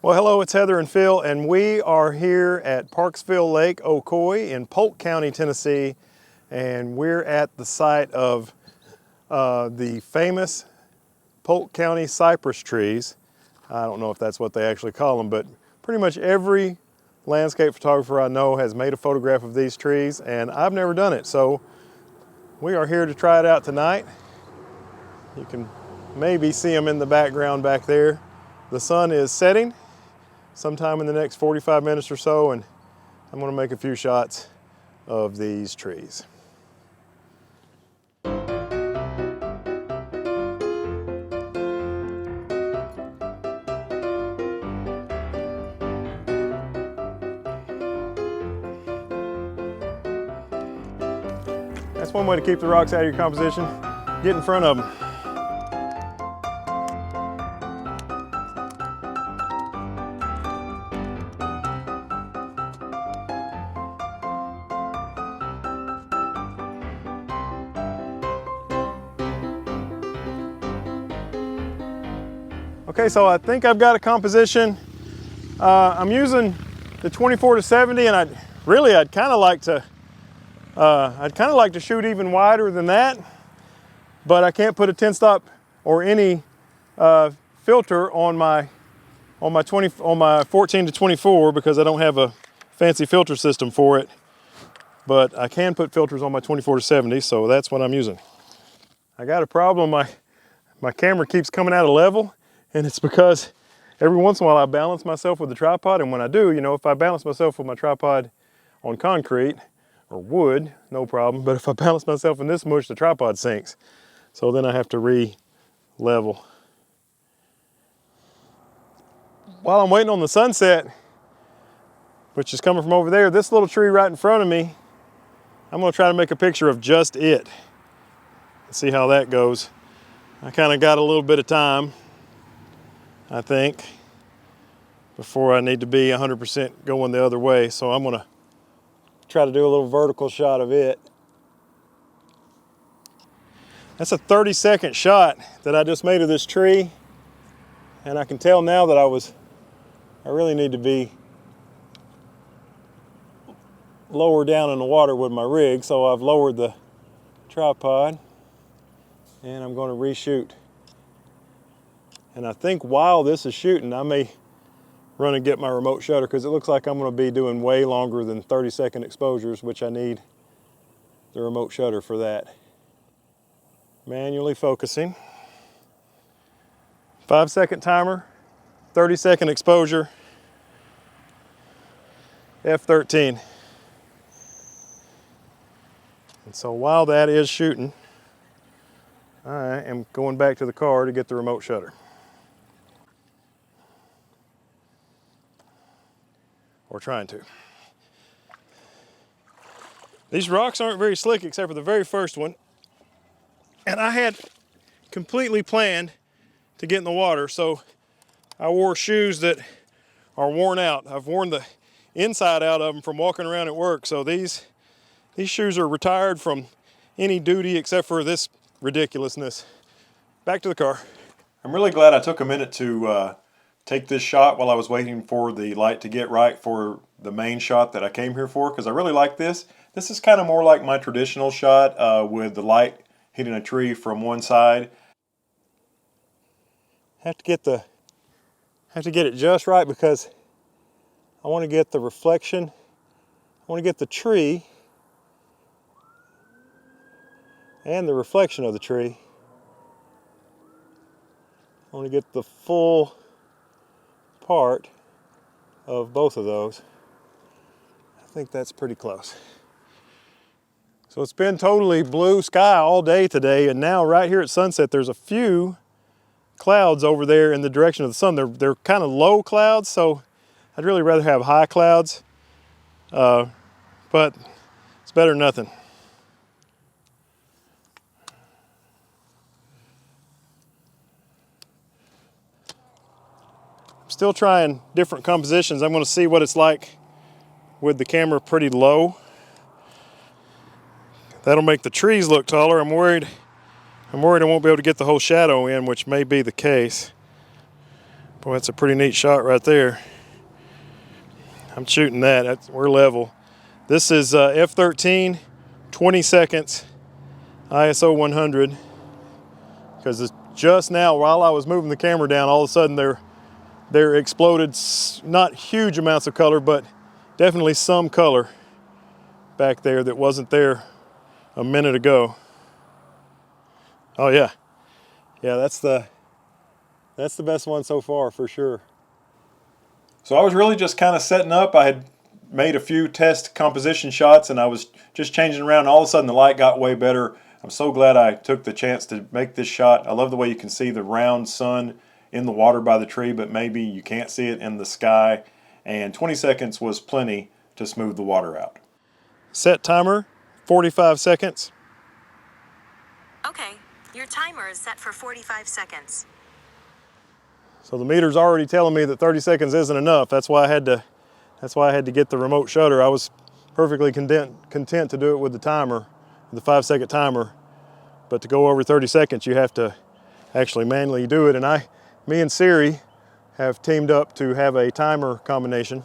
Well, hello, it's Heather and Phil, and we are here at Parksville Lake, Ocoee in Polk County, Tennessee, and we're at the site of the famous Polk County cypress trees. I don't know if that's what they actually call them, but pretty much every landscape photographer I know has made a photograph of these trees, and I've never done it, so we are here to try it out tonight. You can maybe see them in the background back there. The sun is setting sometime in the next 45 minutes or so, and I'm going to make a few shots of these trees. That's one way to keep the rocks out of your composition. Get in front of them. Okay, so I think I've got a composition. I'm using the 24-70, and I'd kind of like to shoot even wider than that, but I can't put a 10-stop or any filter on my 14-24 because I don't have a fancy filter system for it. But I can put filters on my 24-70, so that's what I'm using. I got a problem. My camera keeps coming out of level. And it's because every once in a while I balance myself with the tripod, and when I do, you know, if I balance myself with my tripod on concrete or wood, no problem. But if I balance myself in this mush, the tripod sinks. So then I have to re-level. While I'm waiting on the sunset, which is coming from over there, this little tree right in front of me, I'm going to try to make a picture of just it. Let's see how that goes. I kind of got a little bit of time, I think, before I need to be 100% going the other way. So I'm gonna try to do a little vertical shot of it. That's a 30-second shot that I just made of this tree. And I can tell now that I really need to be lower down in the water with my rig. So I've lowered the tripod and I'm gonna reshoot. And I think while this is shooting, I may run and get my remote shutter because it looks like I'm going to be doing way longer than 30-second exposures, which I need the remote shutter for that. Manually focusing. 5-second timer, 30-second exposure, F13. And so while that is shooting, I am going back to the car to get the remote shutter. Or trying to. These rocks aren't very slick except for the very first one. And I had completely planned to get in the water, so I wore shoes that are worn out. I've worn the inside out of them from walking around at work, so these shoes are retired from any duty except for this ridiculousness. Back to the car. I'm really glad I took a minute to take this shot while I was waiting for the light to get right for the main shot that I came here for, because I really like this. This is kind of more like my traditional shot with the light hitting a tree from one side. Have to get it just right because I want to get the reflection. I want to get the tree and the reflection of the tree. I want to get the full part of both of those. I think that's pretty close. So it's been totally blue sky all day today, and now right here at sunset there's a few clouds over there in the direction of the sun. They're kind of low clouds, so I'd really rather have high clouds, but it's better than nothing. Still trying different compositions. I'm going to see what it's like with the camera pretty low. That'll make the trees look taller. I'm worried I won't be able to get the whole shadow in, which may be the case. Boy, that's a pretty neat shot right there. I'm shooting that. We're level. This is f13, 20 seconds, ISO 100. Because just now, while I was moving the camera down, all of a sudden there exploded not huge amounts of color, but definitely some color back there that wasn't there a minute ago. Oh yeah, yeah, that's the best one so far for sure. So I was really just kind of setting up. I had made a few test composition shots and I was just changing around, and all of a sudden the light got way better. I'm so glad I took the chance to make this shot. I love the way you can see the round sun in the water by the tree, but maybe you can't see it in the sky. And 20 seconds was plenty to smooth the water out. Set timer, 45 seconds. Okay, your timer is set for 45 seconds. So the meter's already telling me that 30 seconds isn't enough. That's why I had to get the remote shutter. I was perfectly content to do it with the timer, the 5-second timer. But to go over 30 seconds, you have to actually manually do it. And me and Siri have teamed up to have a timer combination.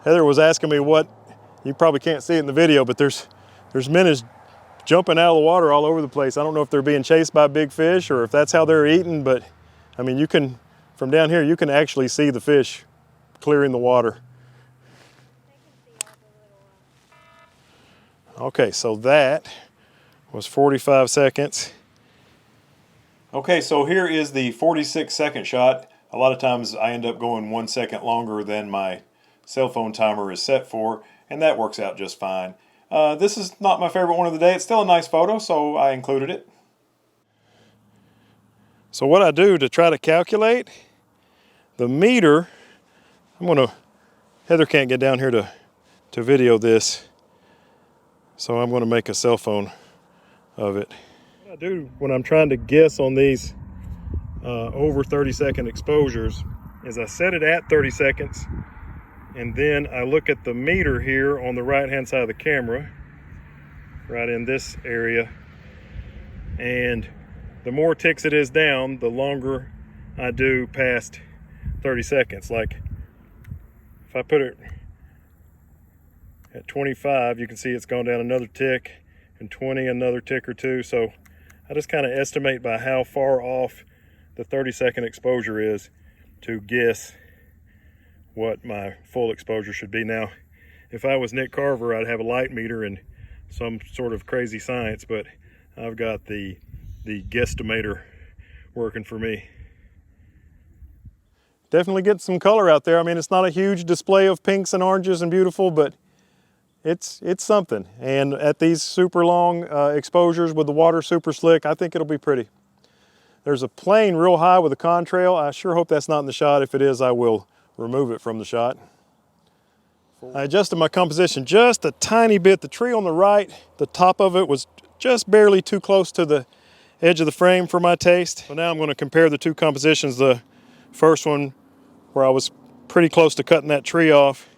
Heather was asking me what, you probably can't see it in the video, but there's minnows jumping out of the water all over the place. I don't know if they're being chased by big fish or if that's how they're eating, but I mean, you can, from down here, you can actually see the fish clearing the water. Okay, so that was 45 seconds. Okay, so here is the 46-second shot. A lot of times I end up going 1 second longer than my cell phone timer is set for, and that works out just fine. This is not my favorite one of the day. It's still a nice photo, so I included it. So what I do to try to calculate the meter, Heather can't get down here to video this, so I'm going to make a cell phone of it. What I do when I'm trying to guess on these over 30-second exposures is I set it at 30 seconds, and then I look at the meter here on the right-hand side of the camera, right in this area, and the more ticks it is down, the longer I do past 30 seconds. Like if I put it at 25, you can see it's gone down another tick, and 20, another tick or two. So I just kind of estimate by how far off the 30-second exposure is to guess what my full exposure should be. Now, if I was Nick Carver, I'd have a light meter and some sort of crazy science, but I've got the guesstimator working for me. Definitely get some color out there. I mean, it's not a huge display of pinks and oranges and beautiful, but it's something. And at these super long exposures with the water super slick, I think it'll be pretty. There's a plane real high with a contrail. I sure hope that's not in the shot. If it is, I will remove it from the shot. I adjusted my composition just a tiny bit. The tree on the right, the top of it was just barely too close to the edge of the frame for my taste. So now I'm going to compare the two compositions. The first one where I was pretty close to cutting that tree off,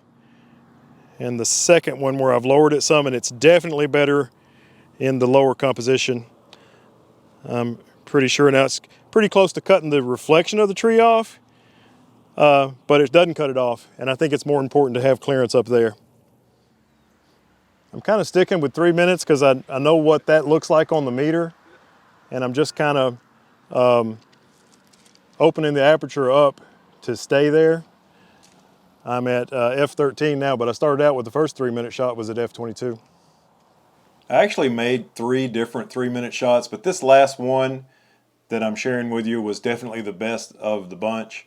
and the second one where I've lowered it some, and it's definitely better in the lower composition. I'm pretty sure now it's pretty close to cutting the reflection of the tree off, but it doesn't cut it off, and I think it's more important to have clearance up there. I'm kind of sticking with 3 minutes because I know what that looks like on the meter, and I'm just kind of opening the aperture up to stay there. I'm at f13 now, but I started out with the first 3-minute shot was at f22. I actually made 3 different 3-minute shots, but this last one that I'm sharing with you was definitely the best of the bunch,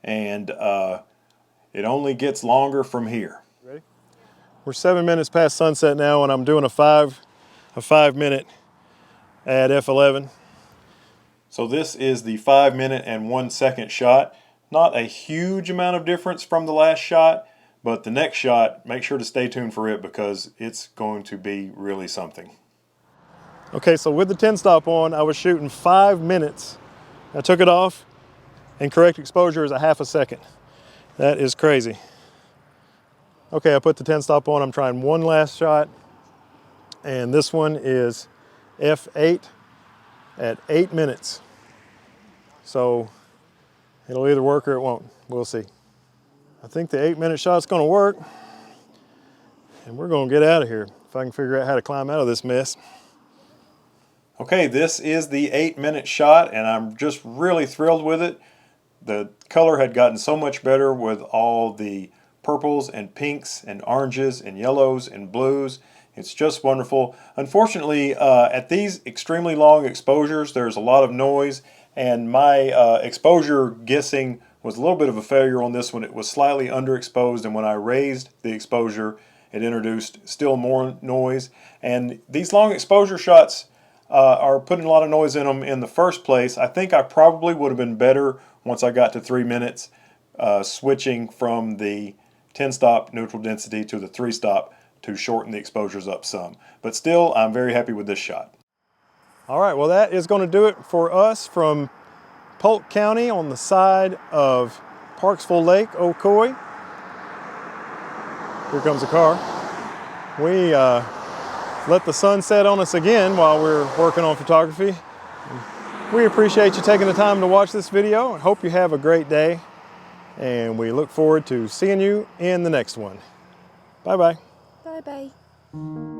and it only gets longer from here. Ready? We're 7 minutes past sunset now, and I'm doing a 5-minute at f11. So this is the 5-minute and 1 second shot. Not a huge amount of difference from the last shot, but the next shot, make sure to stay tuned for it because it's going to be really something. Okay, so with the 10-stop on, I was shooting 5 minutes. I took it off, and correct exposure is a half a second. That is crazy. Okay, I put the 10-stop on. I'm trying one last shot, and this one is f8 at 8 minutes. So it'll either work or it won't. We'll see. I think the 8-minute shot's gonna work, and we're gonna get out of here if I can figure out how to climb out of this mess. Okay, this is the 8-minute shot, and I'm just really thrilled with it. The color had gotten so much better with all the purples and pinks and oranges and yellows and blues. It's just wonderful. Unfortunately, at these extremely long exposures, there's a lot of noise, and my exposure guessing was a little bit of a failure on this one. It was slightly underexposed, and when I raised the exposure, it introduced still more noise. And these long exposure shots are putting a lot of noise in them in the first place. I think I probably would have been better once I got to 3 minutes, switching from the 10-stop neutral density to the 3-stop to shorten the exposures up some. But still, I'm very happy with this shot. All right, well, that is going to do it for us from Polk County on the side of Parksville Lake, Ocoee. Here comes a car. We let the sun set on us again while we're working on photography. We appreciate you taking the time to watch this video. I hope you have a great day, and we look forward to seeing you in the next one. Bye-bye. Bye-bye.